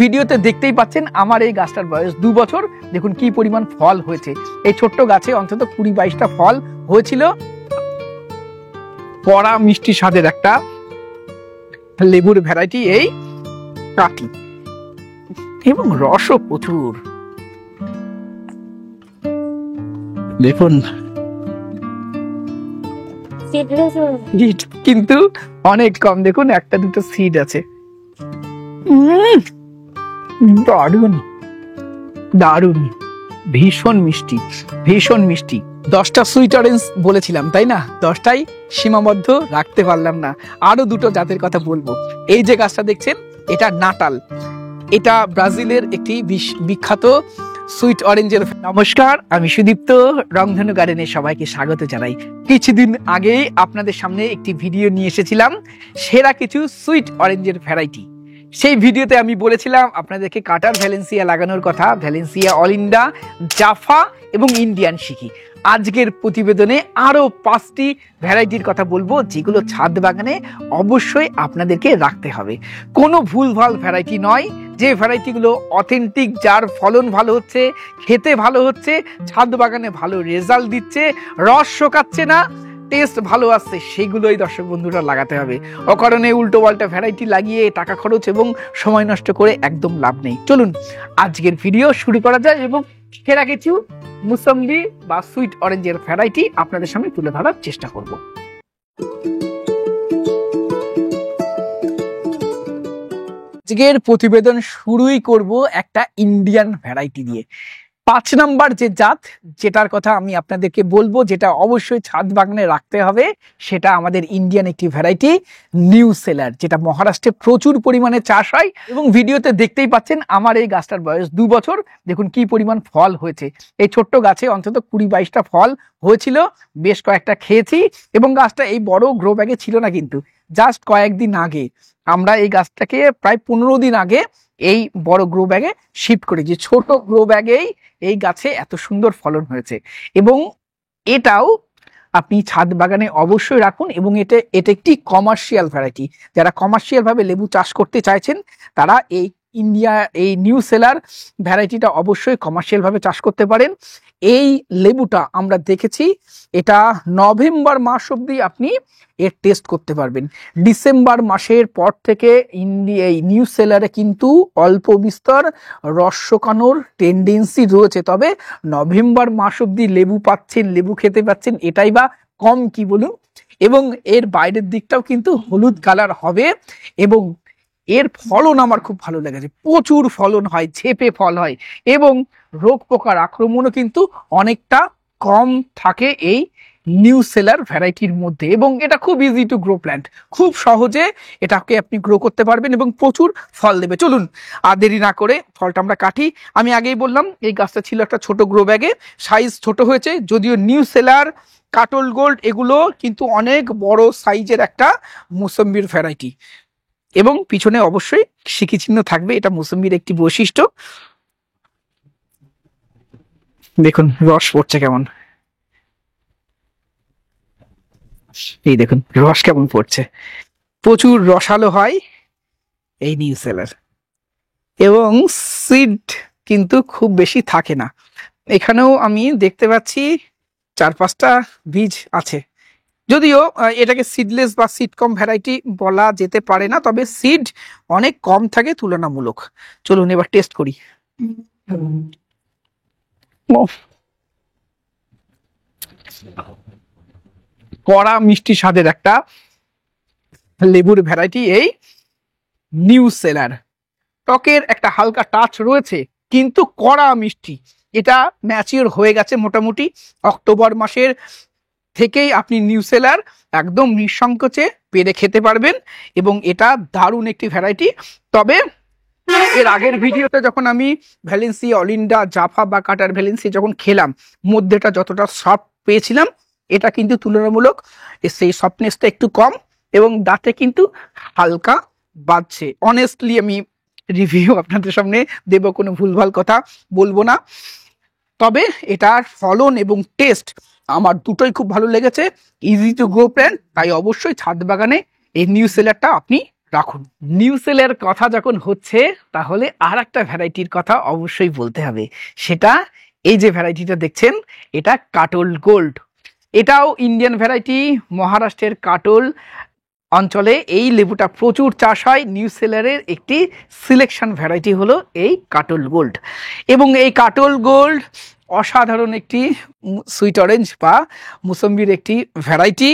ভিডিওতে দেখতেই পাচ্ছেন আমার এই গাছটার বয়স 2 বছর। দেখুন কি পরিমাণ ফল হয়েছে। এই ছোট্ট গাছে অন্তত 20-22টা ফল হয়েছিল। কড়া মিষ্টি স্বাদের একটা লেবুর ভ্যারাইটি এই কাটি, এবং রসও প্রচুর। দেখুন কিন্তু অনেক কম, দেখুন একটা দুটো সিড আছে। দারুন দারুন, ভীষণ মিষ্টি, ভীষণ মিষ্টি। 10টা সুইট অরেঞ্জ বলেছিলাম তাই না, 10টাই সীমাবদ্ধ রাখতে পারলাম না, আরো দুটো জাতের কথা বলবো। এই যে গাছটা দেখছেন এটা নাটাল, এটা ব্রাজিলের একটি বিখ্যাত সুইট অরেঞ্জের। নমস্কার, আমি সুদীপ্ত, রংধনু গার্ডেনে সবাইকে স্বাগত জানাই। কিছুদিন আগেই আপনাদের সামনে একটি ভিডিও নিয়ে এসেছিলাম, সেরা কিছু সুইট অরেঞ্জের ভ্যারাইটি। সেই ভিডিওতে আমি বলেছিলাম আপনাদেরকে কাটার ভ্যালেন্সিয়া লাগানোর কথা, ভ্যালেন্সিয়া অলিন্ডা, জাফা এবং ইন্ডিয়ান শিখি। আজকের প্রতিবেদনে আরো 5টি ভ্যারাইটির কথা বলবো, যেগুলো ছাদ বাগানে অবশ্যই আপনাদেরকে রাখতে হবে। কোনো ভুলভাল ভ্যারাইটি নয়, যে ভ্যারাইটিগুলো অথেন্টিক, যার ফলন ভালো হচ্ছে, খেতে ভালো হচ্ছে, ছাদ বাগানে ভালো রেজাল্ট দিচ্ছে, রস শোকাচ্ছে না, টেস্ট ভালো আসছে, সেগুলোই দর্শক বন্ধুরা লাগাতে হবে। অকারণে উল্টো পাল্টা ভ্যারাইটি লাগিয়ে টাকা খরচ এবং সময় নষ্ট করে একদম লাভ নেই। চলুন আজকের ভিডিও শুরু করা যায় এবং সেরা কিছু মুসম্বি বা সুইট অরেঞ্জের ভ্যারাইটি আপনাদের সামনে তুলে ধরার চেষ্টা করব। আজকের প্রতিবেদন শুরুই করব একটা ইন্ডিয়ান ভ্যারাইটি দিয়ে। 5 নাম্বার যে জাত, যেটার কথা আমি আপনাদেরকে বলবো, যেটা অবশ্যই ছাদ বাগানে রাখতে হবে, সেটা আমাদের ইন্ডিয়ান একটি ভ্যারাইটি নিউ সেলার, যেটা মহারাষ্ট্রে প্রচুর পরিমাণে চাষ হয়। এবং ভিডিওতে দেখতেই পাচ্ছেন আমার এই গাছটার বয়স 2 বছর। দেখুন কি পরিমাণ ফল হয়েছে। এই ছোট্ট গাছে অন্তত 20-22টা ফল হয়েছিল, বেশ কয়েকটা খেয়েছি। এবং গাছটা এই বড় গ্রো ব্যাগে ছিল না, কিন্তু জাস্ট কয়েকদিন আগে আমরা এই গাছটাকে প্রায় 15 দিন আগে এই বড় গ্রো ব্যাগে শিফট করেছি। ছোট গ্রো ব্যাগেই এই গাছে এত সুন্দর ফলন হয়েছে। এবং এটাও আপনি ছাদ বাগানে অবশ্যই রাখুন। এবং এটা একটি কমার্শিয়াল ভ্যারাইটি। যারা কমার্শিয়াল ভাবে লেবু চাষ করতে চাইছেন, তারা এই নিউ সেলার ভ্যারাইটিটা অবশ্যই কমার্শিয়াল ভাবে চাষ করতে পারেন। এই লেবুটা আমরা দেখেছি, এটা নভেম্বর মাস অব্দি আপনি এর টেস্ট করতে পারবেন। ডিসেম্বর মাসের পর থেকে এই নিউ সেলারে কিন্তু অল্প বিস্তর রস শোকানোর টেন্ডেন্সি রয়েছে। তবে নভেম্বর মাস অব্দি লেবু পাচ্ছেন, লেবু খেতে পাচ্ছেন, এটাই বা কম কি বলুন। এবং এর বাইরের দিকটাও কিন্তু হলুদ কালার হবে। এবং এর ফলন আমার খুব ভালো লেগেছে, প্রচুর ফলন হয়, ঝেপে ফল হয়, এবং রোগ পোকার আক্রমণও কিন্তু অনেকটা কম থাকে এই নিউ সেলার ভ্যারাইটির মধ্যে। এবং এটা খুব ইজি টু গ্রো প্ল্যান্ট, খুব সহজে এটাকে আপনি গ্রো করতে পারবেন এবং প্রচুর ফল দেবে। চলুন আর দেরি না করে ফলটা আমরা কাটি। আমি আগেই বললাম এই গাছটা ছিল একটা ছোট গ্রো ব্যাগে, সাইজ ছোট হয়েছে। যদিও নিউ সেলার, কাটল গোল্ড এগুলো কিন্তু অনেক বড় সাইজের একটা মুসম্বির ভ্যারাইটি। এবং পিছনে অবশ্যই সিকি চিহ্ন থাকবে, এটা মুসম্বির একটি বৈশিষ্ট্য। দেখুন রস পড়ছে কেমন, এই দেখুন রস কেমন পড়ছে, প্রচুর রসালো হয় এই নিউ সেলার। এবং সিড কিন্তু খুব বেশি থাকে না। এখানেও আমি দেখতে পাচ্ছি 4-5টা বীজ আছে। যদিও এটাকে সিডলেস বা সিড কম ভ্যারাইটি বলা যেতে পারে না, তবে সিড অনেক কম থাকে তুলনামূলক। চলুন এবার টেস্ট করি। কড়া মিষ্টি স্বাদের একটা লেবুর ভ্যারাইটি এই নিউ সেলার। টকের একটা হালকা টাচ রয়েছে, কিন্তু কড়া মিষ্টি। এটা ম্যাচিওর হয়ে গেছে মোটামুটি। অক্টোবর মাসের থেকেই আপনি নিউ সেলার একদম নিঃসংকোচে পেরে খেতে পারবেন। এবং এটা দারুণ একটি ভ্যারাইটি। তবে এর আগের ভিডিওতে যখন আমি ভ্যালেন্সিয়া অলিন্ডা, জাফা বা কাটার ভ্যালেন্সিয়া যখন খেলাম, মধ্যেটা যতটা সফট পেয়েছিলাম, এটা কিন্তু তুলনামূলক সেই সফটনেসটা একটু কম এবং দাঁতে কিন্তু হালকা বাজছে। অনেস্টলি আমি রিভিউ আপনাদের সামনে দেব, কোনো ভুলভাল কথা বলবো না। তবে এটার ফলন এবং টেস্ট আমার দুটোই খুব ভালো লেগেছে। ইজি টু গ্রো প্ল্যান্ট, তাই অবশ্যই ছাদ বাগানে এই নিউ সেলারটা আপনি রাখুন। নিউ সেলের কথা যখন হচ্ছে তাহলে আর একটা ভ্যারাইটির কথা অবশ্যই বলতে হবে, সেটা এই যে ভ্যারাইটিটা দেখছেন, এটা কাটল গোল্ড। এটাও ইন্ডিয়ান ভ্যারাইটি, মহারাষ্ট্রের কাটল অঞ্চলে এই লেবুটা প্রচুর চাষ হয়। নিউ সেলারের একটি সিলেকশন ভ্যারাইটি হলো এই কাটল গোল্ড। এবং এই কাটল গোল্ড অসাধারণ একটি সুইট অরেঞ্জ বা মুসম্বির একটি ভ্যারাইটি।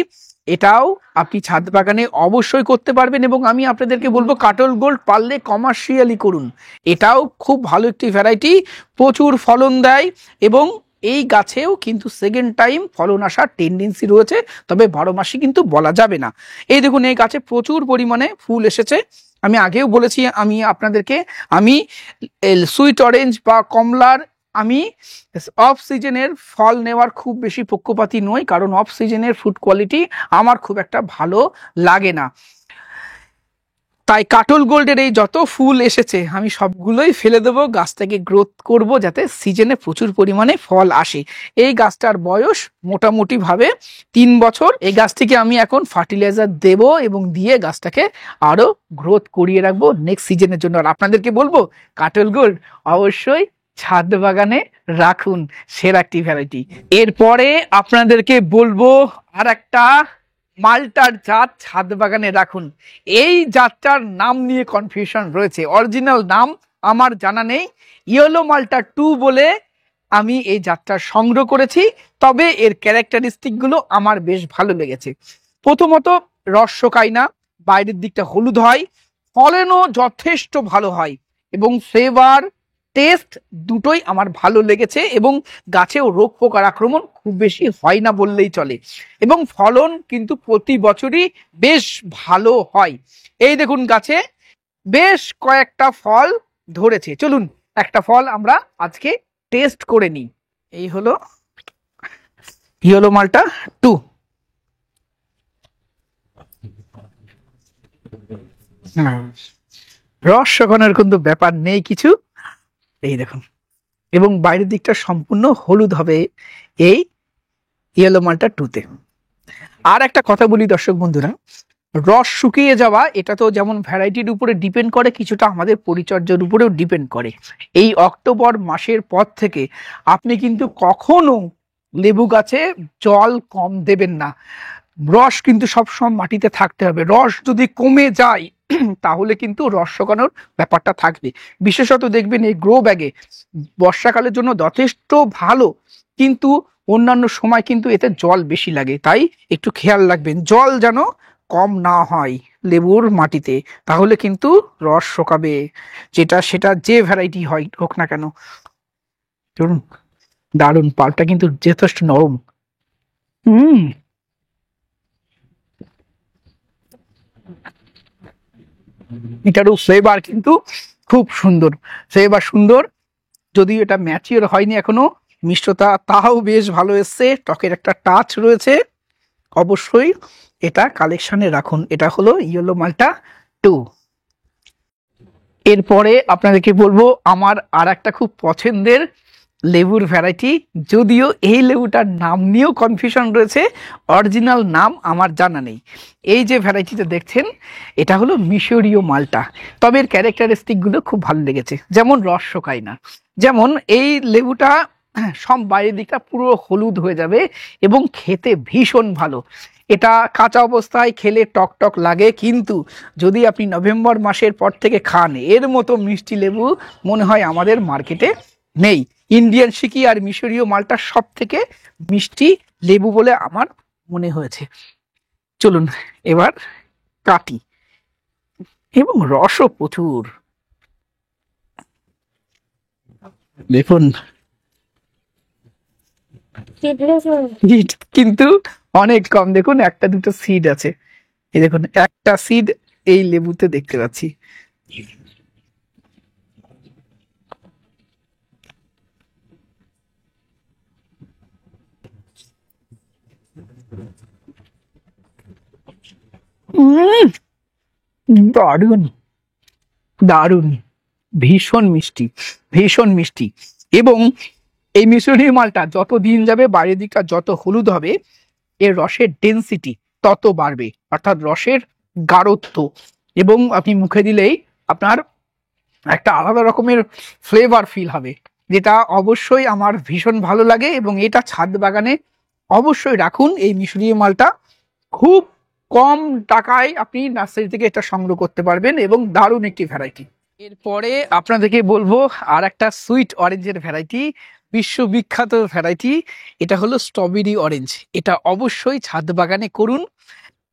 এটাও আপনি ছাদ বাগানে অবশ্যই করতে পারবেন, এবং আমি আপনাদেরকে বলবো কাটল গোল্ড পারলে কমার্শিয়ালি করুন। এটাও খুব ভালো একটি ভ্যারাইটি, প্রচুর ফলন দেয়, এবং এই গাছেও কিন্তু সেকেন্ড টাইম ফলন আসার টেন্ডেন্সি রয়েছে, তবে 12 মাসই কিন্তু বলা যাবে না। এই দেখুন, এই গাছে প্রচুর পরিমাণে ফুল এসেছে। আমি আগেও বলেছি আমি আপনাদেরকে, আমি সুইট অরেঞ্জ বা কমলার আমি অফ সিজনের ফল নেওয়ার খুব বেশি পক্ষপাতী নই, কারণ অফ সিজনের ফুড কোয়ালিটি আমার খুব একটা ভালো লাগে না। তাই কাটল গোল্ডের এই যত ফুল এসেছে আমি সবগুলোই ফেলে দেবো, গাছটাকে গ্রোথ করব যাতে সিজনে প্রচুর পরিমাণে ফল আসে। এই গাছটার বয়স মোটামুটি ভাবে 3 বছর। এই গাছটিকে আমি এখন ফার্টিলাইজার দেব এবং দিয়ে গাছটাকে আরো গ্রোথ করিয়ে রাখবো নেক্সট সিজনের জন্য। আর আপনাদেরকে বলবো কাটল গোল্ড অবশ্যই ছাদ বাগানে রাখুন, সেরা একটি ভ্যারাইটি। এরপরে আপনাদেরকে বলবো আর একটা মালটার জাত ছাদ বাগানে রাখুন। এই জাতটার নাম নিয়ে কনফিউশন রয়েছে, অরিজিনাল নাম আমার জানা নেই। ইয়েলো মাল্টা 2 বলে আমি এই জাতটা সংগ্রহ করেছি, তবে এর ক্যারেক্টারিস্টিক গুলো আমার বেশ ভালো লেগেছে। প্রথমত রস শোকায় না, বাইরের দিকটা হলুদ হয়, ফলনও যথেষ্ট ভালো হয়, এবং ফ্লেভার টেস্ট দুটোই আমার ভালো লেগেছে, এবং গাছেও রোগ পোকার আক্রমণ খুব বেশি হয় না বললেই চলে, এবং ফলন কিন্তু প্রতি বছরই বেশ ভালো হয়। এই দেখুন গাছে বেশ কয়েকটা ফল ধরেছে, চলুন একটা ফল আমরা আজকে টেস্ট করে নিই। এই হলো ইয়েলো মালটা 2। রস শোকানোর কিন্তু ব্যাপার নেই কিছু, এই দেখুন, এবং বাইরের দিকটা সম্পূর্ণ হলুদ হবে এই ইয়েলো মালটা 2-তে। আর একটা কথা বলি দর্শক বন্ধুরা, রস শুকিয়ে যাওয়া এটা তো যেমন ভ্যারাইটির উপরে ডিপেন্ড করে, কিছুটা আমাদের পরিচর্যার উপরেও ডিপেন্ড করে। এই অক্টোবর মাসের পর থেকে আপনি কিন্তু কখনো লেবু গাছে জল কম দেবেন না, রস কিন্তু সবসময় মাটিতে থাকতে হবে। রস যদি কমে যায় তাহলে কিন্তু রস শোকানোর ব্যাপারটা থাকবে। বিশেষত দেখবেন এই গ্রো ব্যাগে বর্ষাকালের জন্য যথেষ্ট ভালো, কিন্তু অন্যান্য সময় কিন্তু এতে জল বেশি লাগে, তাই একটু খেয়াল রাখবেন জল যেন কম না হয় লেবুর মাটিতে, তাহলে কিন্তু রস শোকাবে, সেটা যে ভ্যারাইটি হয় হোক না কেন। ধরুন দারুন, পালটা কিন্তু যথেষ্ট নরম। এটারও ফ্লেভার কিন্তু খুব সুন্দর, ফ্লেভার সুন্দর, যদিও এটা ম্যাচিওর হয়নি এখনো, মিষ্টতা তাও বেশ ভালো এসছে, টকের একটা টাচ রয়েছে। অবশ্যই এটা কালেকশনে রাখুন। এটা হলো ইয়েলো মালটা 2। এরপরে আপনাদেরকে বলবো আমার আর একটা খুব পছন্দের লেবুর ভ্যারাইটি, যদিও এই লেবুটার নাম নিয়েও কনফিউশন রয়েছে, অরিজিনাল নাম আমার জানা নেই। এই যে ভ্যারাইটিটা দেখছেন এটা হলো মিশরীয় মালটা, তবে এর ক্যারেক্টারিস্টিকগুলো খুব ভালো লেগেছে, যেমন রস শোকায় না, যেমন এই লেবুটা সব বাইরের দিকটা পুরো হলুদ হয়ে যাবে এবং খেতে ভীষণ ভালো। এটা কাঁচা অবস্থায় খেলে টক টক লাগে, কিন্তু যদি আপনি নভেম্বর মাসের পর থেকে খান এর মতো মিষ্টি লেবু মনে হয় আমাদের মার্কেটে নেই। ইন্ডিয়ান সিকি আর মিশরীয় মালটা সব থেকে মিষ্টি লেবু বলে আমার মনে হয়েছে। চলুন এবার কাটি, এবং রসও প্রচুর, দেখুন কিন্তু অনেক কম, দেখুন একটা দুটো সিড আছে, এই দেখুন একটা সিড এই লেবুতে দেখতে পাচ্ছি। দারুন দারুন, ভীষণ মিষ্টি, ভীষণ মিষ্টি। এবং এই মিশরী মালটা যত দিন যাবে বাইরের দিকটা যত হলুদ হবে এর রসের ডেন্সিটি তত বাড়বে, অর্থাৎ রসের গাঢ়ত্ব এবং আপনি মুখে দিলেই আপনার একটা আলাদা রকমের ফ্লেভার ফিল হবে, যেটা অবশ্যই আমার ভীষণ ভালো লাগে। এবং এটা ছাদ বাগানে অবশ্যই রাখুন। এই মিশরীয় মালটা খুব কম টাকায় আপনি নার্সারি থেকে এটা সংগ্রহ করতে পারবেন এবং দারুণ একটি ভ্যারাইটি। এরপরে আপনাদেরকে বলবো আর একটা সুইট অরেঞ্জের ভ্যারাইটি, বিশ্ববিখ্যাত ভ্যারাইটি। এটা হলো স্ট্রবেরি অরেঞ্জ। এটা অবশ্যই ছাদ বাগানে করুন।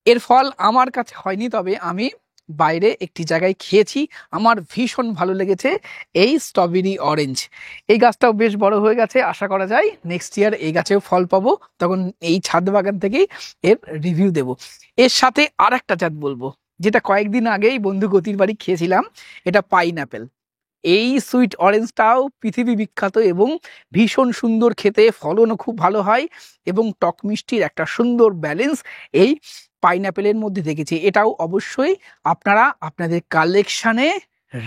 এর ফল আমার কাছে হয়নি, তবে আমি বাইরে একটি জায়গায় খেয়েছি, আমার ভীষণ ভালো লেগেছে এই স্ট্রবেরি অরেঞ্জ। এই গাছটাও বেশ বড় হয়ে গেছে, আশা করা যায় নেক্সট ইয়ার এই গাছেও ফল পাবো, তখন এই ছাদ বাগান থেকেই এর রিভিউ দেব। এর সাথে আর একটা জাত বলবো, যেটা কয়েকদিন আগেই বন্ধু গতির বাড়ি খেয়েছিলাম, এটা পাইনঅ্যাপেল। এই সুইট অরেঞ্জটাও পৃথিবী বিখ্যাত এবং ভীষণ সুন্দর খেতে, ফলনও খুব ভালো হয় এবং টক মিষ্টির একটা সুন্দর ব্যালেন্স এই পাইনঅ্যাপেলের মধ্যে দেখেছি। এটাও অবশ্যই আপনারা আপনাদের কালেকশানে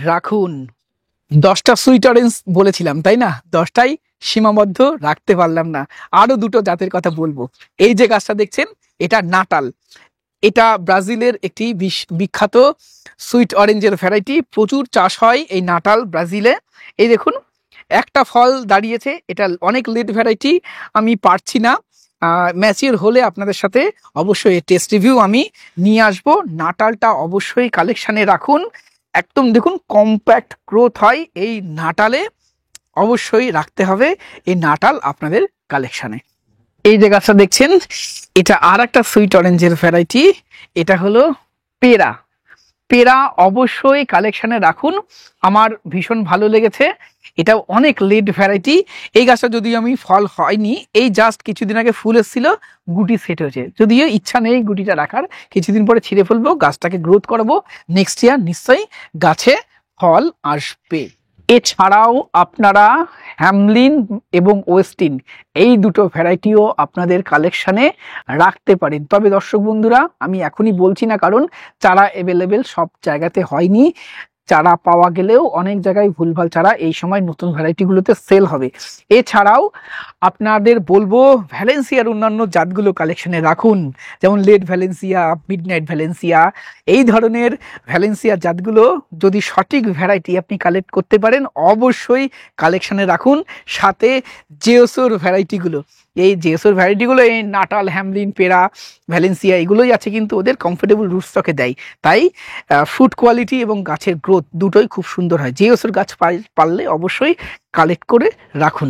রাখুন। 10টা সুইট অরেঞ্জ বলেছিলাম, তাই না? 10টাই সীমাবদ্ধ রাখতে পারলাম না, আরো দুটো জাতের কথা বলবো। এই যে গাছটা দেখছেন, এটা নাটাল। এটা ব্রাজিলের একটি বিখ্যাত সুইট অরেঞ্জের ভ্যারাইটি, প্রচুর চাষ হয় এই নাটাল ব্রাজিলে। এই দেখুন একটা ফল দাঁড়িয়েছে, এটা অনেক লেট ভ্যারাইটি, আমি পারছি না, ম্যাচিওর হলে আপনাদের সাথে অবশ্যই টেস্ট রিভিউ আমি নিয়ে আসবো। নাটালটা অবশ্যই কালেকশানে রাখুন, একদম দেখুন কম্প্যাক্ট গ্রোথ হয় এই নাটালে, অবশ্যই রাখতে হবে এই নাটাল আপনাদের কালেকশানে। এই যে গাছটা দেখছেন, এটা আর একটা সুইট অরেঞ্জের ভ্যারাইটি, এটা হলো পেরা। পেরা অবশ্যই কালেকশানে রাখুন, আমার ভীষণ ভালো লেগেছে। এটাও অনেক লেট ভ্যারাইটি। এই গাছটা যদিও আমি ফল হয়নি, এই জাস্ট কিছুদিন আগে ফুল এসেছিল, গুটি সেট হয়েছে, যদিও ইচ্ছা নেই গুটিটা রাখার, কিছুদিন পরে ছিঁড়ে ফেলবো, গাছটাকে গ্রোথ করাবো, নেক্সট ইয়ার নিশ্চয়ই গাছে ফল আসবে। এছাড়াও আপনারা হ্যামলিন এবং ওয়েস্টিন এই দুটো ভ্যারাইটিও আপনাদের কালেকশানে রাখতে পারেন। তবে দর্শক বন্ধুরা, আমি এখনই বলছি না, কারণ চারা অ্যাভেলেবেল সব জায়গাতে হয়নি, চারা পাওয়া গেলেও অনেক জায়গায় ভুলভাল চারা এই সময় নতুন ভ্যারাইটিগুলোতে সেল হবে। এছাড়াও আপনাদের বলবো ভ্যালেন্সিয়ার অন্যান্য জাতগুলো কালেকশনে রাখুন, যেমন লেট ভ্যালেন্সিয়া, মিডনাইট ভ্যালেন্সিয়া, এই ধরনের ভ্যালেন্সিয়া জাতগুলো যদি সঠিক ভ্যারাইটি আপনি কালেক্ট করতে পারেন অবশ্যই কালেকশনে রাখুন। সাথে জেওসোর ভ্যারাইটিগুলো, এই জেওসোর ভ্যারাইটিগুলো এই নাটাল, হ্যামলিন, পেরা, ভ্যালেন্সিয়া এগুলোই আছে, কিন্তু ওদের কমফোর্টেবল রুট স্টকে দেয়, তাই ফুড কোয়ালিটি এবং গাছের গ্রোথ দুটোই খুব সুন্দর হয়। জেওসোর গাছ পারলে অবশ্যই কালেক্ট করে রাখুন।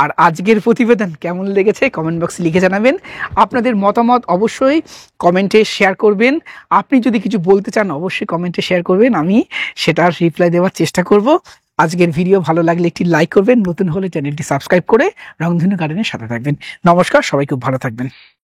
আর আজকের প্রতিবেদন কেমন লেগেছে কমেন্ট বক্সে লিখে জানাবেন। আপনাদের মতামত অবশ্যই কমেন্টে শেয়ার করবেন। আপনি যদি কিছু বলতে চান অবশ্যই কমেন্টে শেয়ার করবেন, আমি সেটার রিপ্লাই দেওয়ার চেষ্টা করব। আজকের ভিডিও ভালো লাগলে একটি লাইক করবেন, নতুন হলে চ্যানেলটি সাবস্ক্রাইব করে রংধনু গার্ডেনের সাথে থাকবেন। নমস্কার, সবাই খুব ভালো থাকবেন।